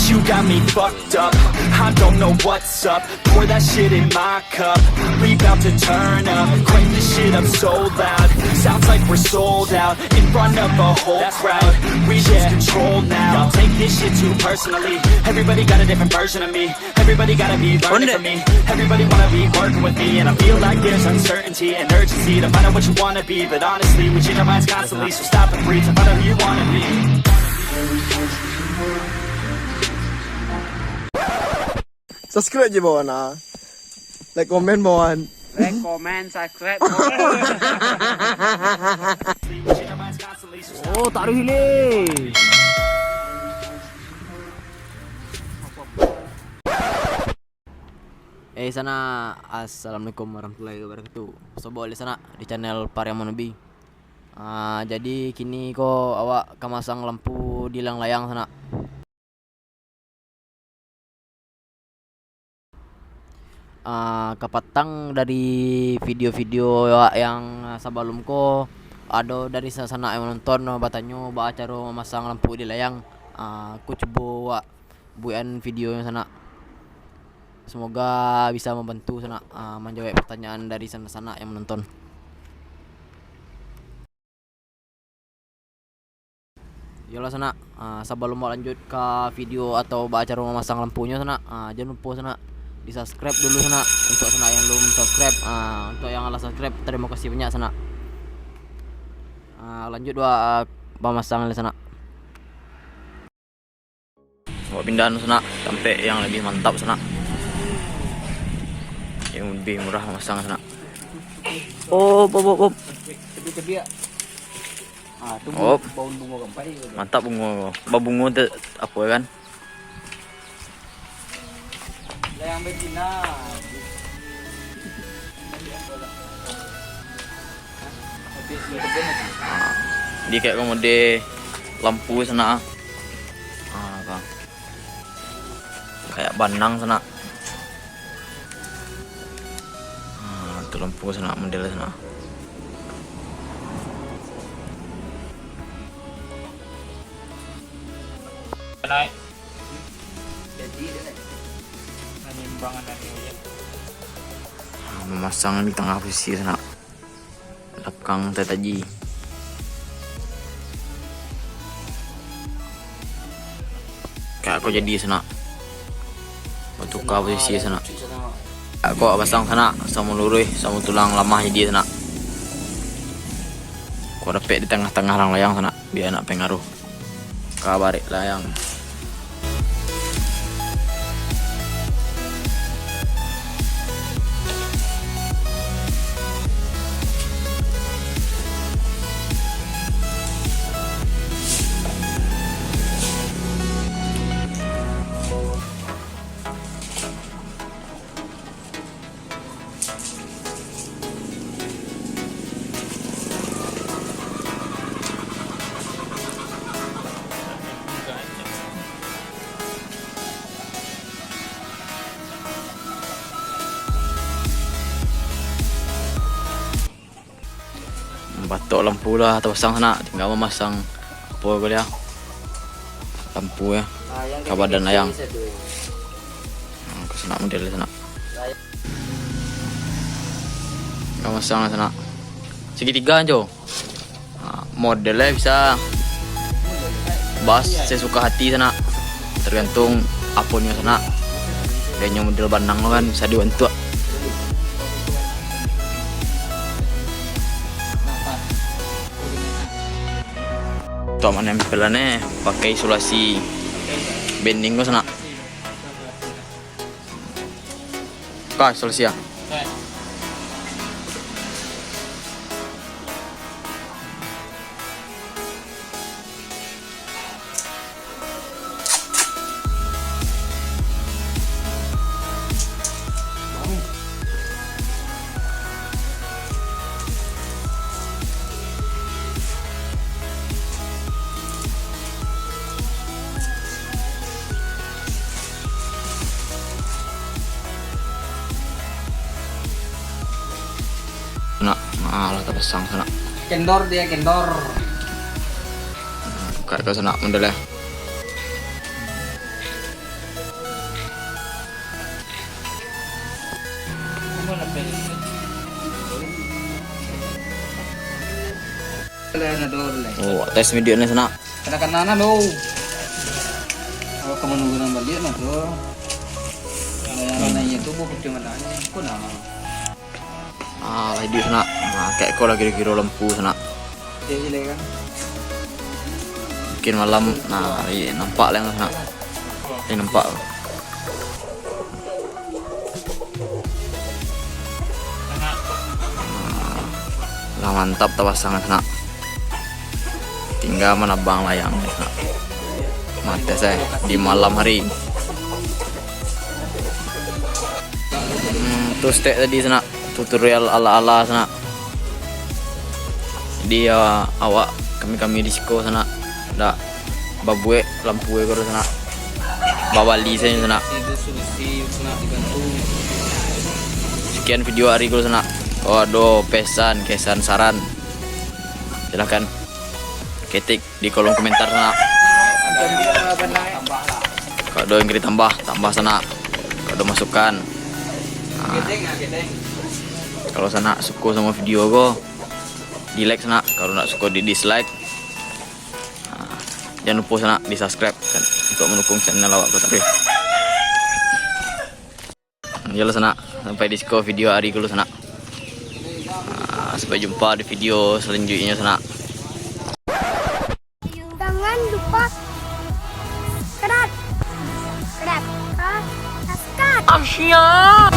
you got me fucked up. I don't know what's up. Pour that shit in my cup. We bout to turn up. Crank this shit up so loud. Sounds like we're sold out in front of a whole crowd. We lose control now. Y'all take this shit too personally. Everybody got a different version of me. Everybody gotta be learning from me. Everybody wanna be working with me, and I feel like there's uncertainty and urgency to find out what you wanna be. But honestly, we change our minds constantly, so stop and breathe to find out who you wanna be. Subscribe je bawah na. Like, comment bawah. Like, comment, subscribe. Oh, taruh hile. Sana assalamualaikum warahmatullahi wabarakatuh. So boleh sana di channel Pariamonobi. Jadi kini ko awak kamasang lampu di layang sana. Kepatang dari video-video yang sebelum ko ada dari sana yang menonton batanyo ba acara memasang lampu di layang. Ku coba buat video yang sana. Semoga bisa membantu sana menjawab pertanyaan dari sana yang menonton. Yolah sana, sebelum mau lanjut ke video atau acara memasang lampunya sana, jangan lupa sana di subscribe dulu sana untuk sana yang belum subscribe. Untuk yang ala subscribe terima kasih banyak sana. Lanjut pemasang sana. Bawa pindahan sana sampai yang lebih mantap sana, yang lebih murah memasang sana. Oh. Mantap bunga. Bunga tu apa kan? Layang betina. Dia kayak komode lampu sana. Bang. Kayak banang sana. Itu lampu sana, model sana. Naik. Jadi menyimbang anaknya ya. Memasang di tengah posisi sana. Belakang tetaji. Kayak aku jadi sana. Tukar posisi sana. Aku pasang sana sama lurus sama tulang lamah jadi sana. Aku repek di tengah-tengah layang sana biar nak pengaruh kabarik layang. Batok lampu lah terpasang sana, tinggal memasang apa kali ya, lampu ya ke badan layang. Ke sana model sana, tinggal masang sana segitiga aja. Modelnya bisa bas sesuka hati sana, tergantung apunnya sana. Kayaknya model bandang lo kan bisa dibantu. Untuk menempelannya pakai isolasi bending ke sana. Kah isolasi ya? Malah terpasang sana. Kendor dia kendor. Kayak ke sana modelnya. Kalian ador le. Oh, tes video ni sana. Kena lo. Kalau kamu nunggu nang balik na to. Yang na itu buku cuma nanya. Kau nama. Video sana. Kayak kau lagi kira lampu sana. Jadi le kan. Mungkin malam. Iya nampak lah sana. Ini nampak. Lah mantap pasangan sana. Tinggal menabang layang sana. Mati saya di malam hari. Terus tadi sana tutorial ala-ala sana. Dia awak kami di siko sana. Dak babue lampu kau sana. Bawali saya sana. Itu solusi nak dibantu. Sekian video hari kau sana. Waduh, pesan, kesan, saran. Silakan ketik di kolom komentar sana. Kalau ada yang kira tambah sana. Kalau ada masukan. Kalau sana suka sama video ko, di like sana. Kalau nak suka di dislike. Jangan lupa sana di subscribe kan, untuk mendukung channel awak ko tapi. Yalah sana sampai di suka video hari ko sana. Sampai jumpa di video selanjutnya sana. Jangan lupa subscribe. Subscribe. Asyik.